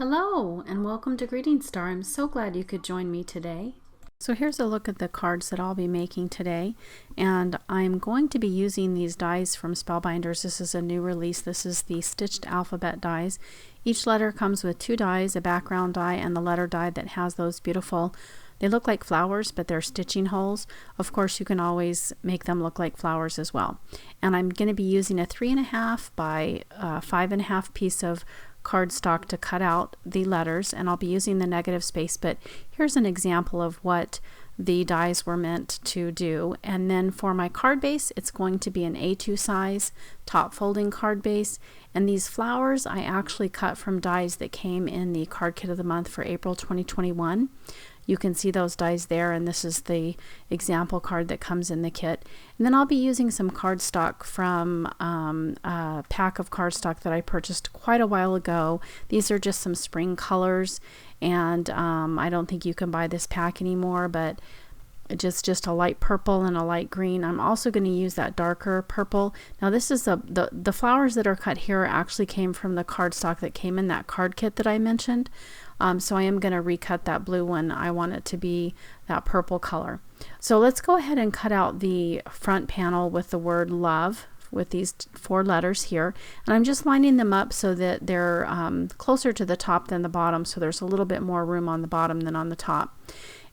Hello and welcome to Greeting Star. I'm so glad you could join me today. So here's a look at the cards that I'll be making today, and I'm going to be using these dies from Spellbinders. This is a new release. This is the Stitched Alphabet dies. Each letter comes with two dies, a background die and the letter die that has those beautiful, they look like flowers but they're stitching holes. Of course you can always make them look like flowers as well. And I'm going to be using a 3.5 by 5.5 piece of cardstock to cut out the letters, and I'll be using the negative space, but here's an example of what the dies were meant to do. And then for my card base, it's going to be an A2 size top folding card base, and these flowers I actually cut from dies that came in the card kit of the month for April 2021. You can see those dies there, and this is the example card that comes in the kit. And then I'll be using some cardstock from a pack of cardstock that I purchased quite a while ago. These are just some spring colors, and I don't think you can buy this pack anymore, but just a light purple and a light green. I'm also going to use that darker purple. Now this is the flowers that are cut here actually came from the cardstock that came in that card kit that I mentioned. So I am going to recut that blue one. I want it to be that purple color. So let's go ahead and cut out the front panel with the word love with these 4 letters here. And I'm just lining them up so that they're closer to the top than the bottom, so there's a little bit more room on the bottom than on the top.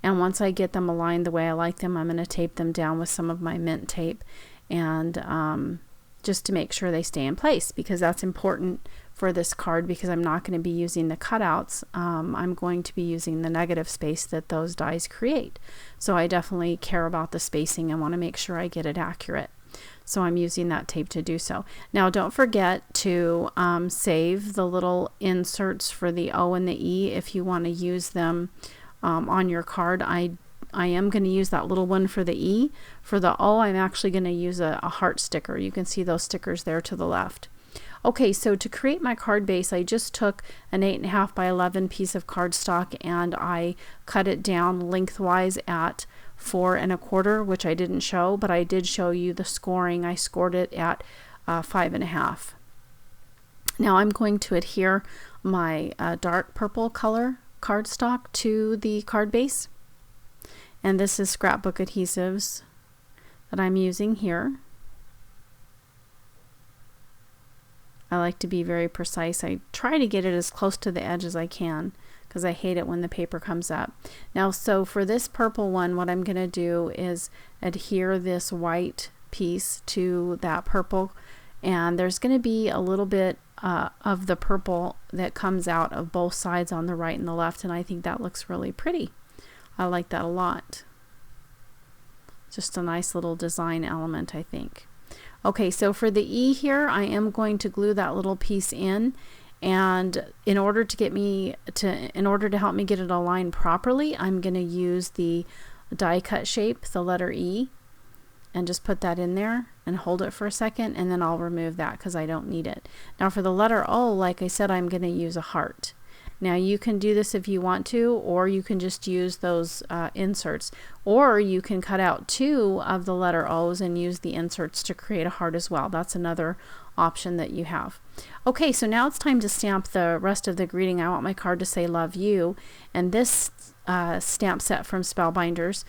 And once I get them aligned the way I like them, I'm going to tape them down with some of my mint tape, and just to make sure they stay in place, because that's important for this card, because I'm not going to be using the cutouts. I'm going to be using the negative space that those dies create. So I definitely care about the spacing and want to make sure I get it accurate. So I'm using that tape to do so. Now don't forget to save the little inserts for the O and the E if you want to use them on your card. I am going to use that little one for the E. For the O, I'm actually going to use a heart sticker. You can see those stickers there to the left. Okay, so to create my card base, I just took an 8.5 by 11 piece of cardstock and I cut it down lengthwise at 4 1/4, which I didn't show, but I did show you the scoring. I scored it at 5.5. Now I'm going to adhere my dark purple color cardstock to the card base, and this is scrapbook adhesives that I'm using here. I like to be very precise. I try to get it as close to the edge as I can because I hate it when the paper comes up. Now, so for this purple one, what I'm going to do is adhere this white piece to that purple, and there's going to be a little bit of the purple that comes out of both sides on the right and the left, and I think that looks really pretty. I like that a lot. Just a nice little design element, I think. Okay, so for the E here, I am going to glue that little piece in, and in order to help me get it aligned properly, I'm going to use the die cut shape, the letter E, and just put that in there and hold it for a second, and then I'll remove that because I don't need it. Now for the letter O, like I said, I'm going to use a heart. Now you can do this if you want to, or you can just use those inserts, or you can cut out 2 of the letter O's and use the inserts to create a heart as well. That's another option that you have. Okay, so now it's time to stamp the rest of the greeting. I want my card to say love you, and this stamp set from Spellbinders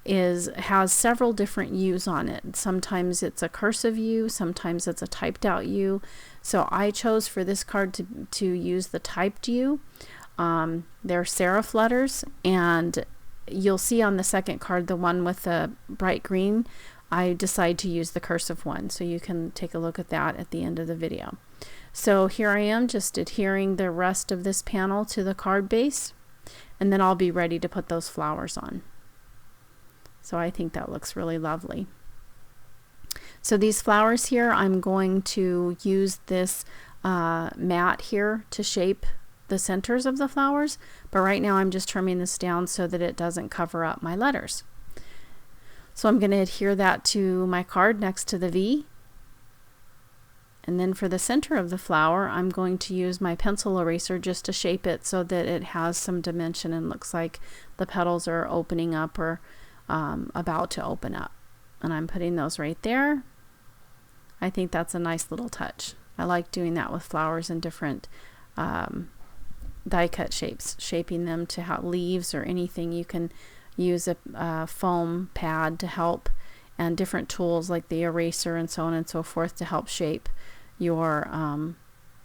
has several different U's on it. Sometimes it's a cursive U, sometimes it's a typed out U. So I chose for this card to use the typed U. They're serif letters, and you'll see on the second card, the one with the bright green, I decide to use the cursive one. So you can take a look at that at the end of the video. So here I am just adhering the rest of this panel to the card base, and then I'll be ready to put those flowers on. So I think that looks really lovely. So these flowers here, I'm going to use this mat here to shape the centers of the flowers, but right now I'm just trimming this down so that it doesn't cover up my letters. So I'm going to adhere that to my card next to the V. And then for the center of the flower, I'm going to use my pencil eraser just to shape it so that it has some dimension and looks like the petals are opening up or about to open up. And I'm putting those right there. I think that's a nice little touch. I like doing that with flowers and different die cut shapes, shaping them to have leaves or anything. You can use a foam pad to help, and different tools like the eraser and so on and so forth to help shape your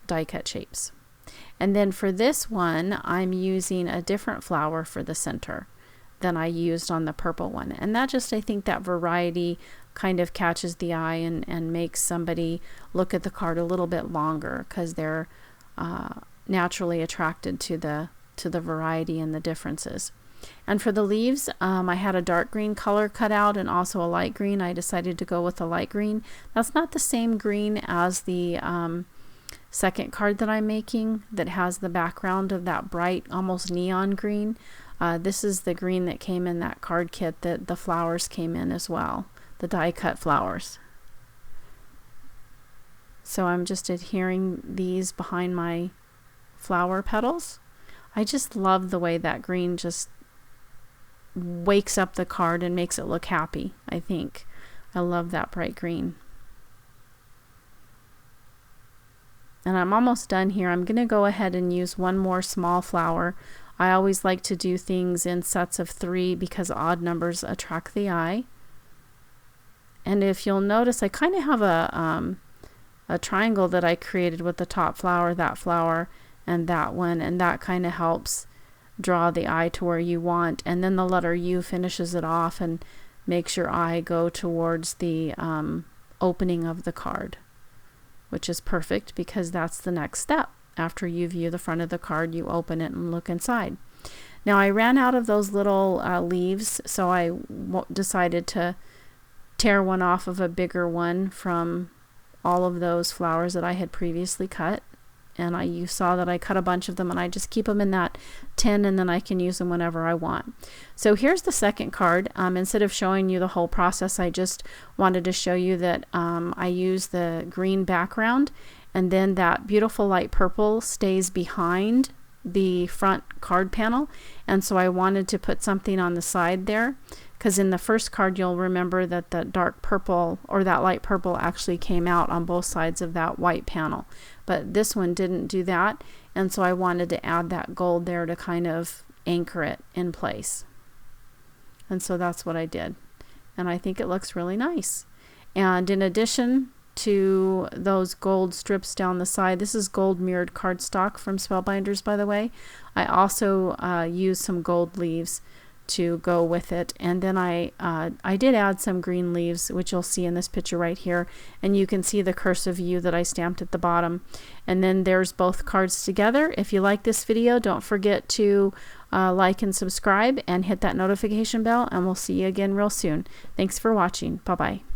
die cut shapes. And then for this one, I'm using a different flower for the center than I used on the purple one. And that just, I think that variety kind of catches the eye and makes somebody look at the card a little bit longer, because they're naturally attracted to the variety and the differences. And for the leaves, I had a dark green color cut out and also a light green. I decided to go with the light green. That's not the same green as the second card that I'm making that has the background of that bright, almost neon green. This is the green that came in that card kit that the flowers came in as well, the die cut flowers. So I'm just adhering these behind my flower petals. I just love the way that green just wakes up the card and makes it look happy. I think I love that bright green. And I'm almost done here. I'm going to go ahead and use one more small flower. I always like to do things in sets of 3 because odd numbers attract the eye. And if you'll notice, I kind of have a triangle that I created with the top flower, that flower, and that one, and that kind of helps draw the eye to where you want. And then the letter U finishes it off and makes your eye go towards the opening of the card, which is perfect because that's the next step. After you view the front of the card, you open it and look inside. Now I ran out of those little leaves, so I decided to tear one off of a bigger one from all of those flowers that I had previously cut. And you saw that I cut a bunch of them, and I just keep them in that tin, and then I can use them whenever I want. So here's the second card. Instead of showing you the whole process, I just wanted to show you that I use the green background, and then that beautiful light purple stays behind the front card panel. And so I wanted to put something on the side there, because in the first card you'll remember that the dark purple or that light purple actually came out on both sides of that white panel, but this one didn't do that, and so I wanted to add that gold there to kind of anchor it in place. And so that's what I did, and I think it looks really nice. And in addition to those gold strips down the side, this is gold mirrored cardstock from Spellbinders, by the way. I also used some gold leaves to go with it, and then I did add some green leaves, which you'll see in this picture right here, and you can see the cursive U that I stamped at the bottom. And then there's both cards together. If you like this video, don't forget to like and subscribe and hit that notification bell, and we'll see you again real soon. Thanks for watching. Bye bye.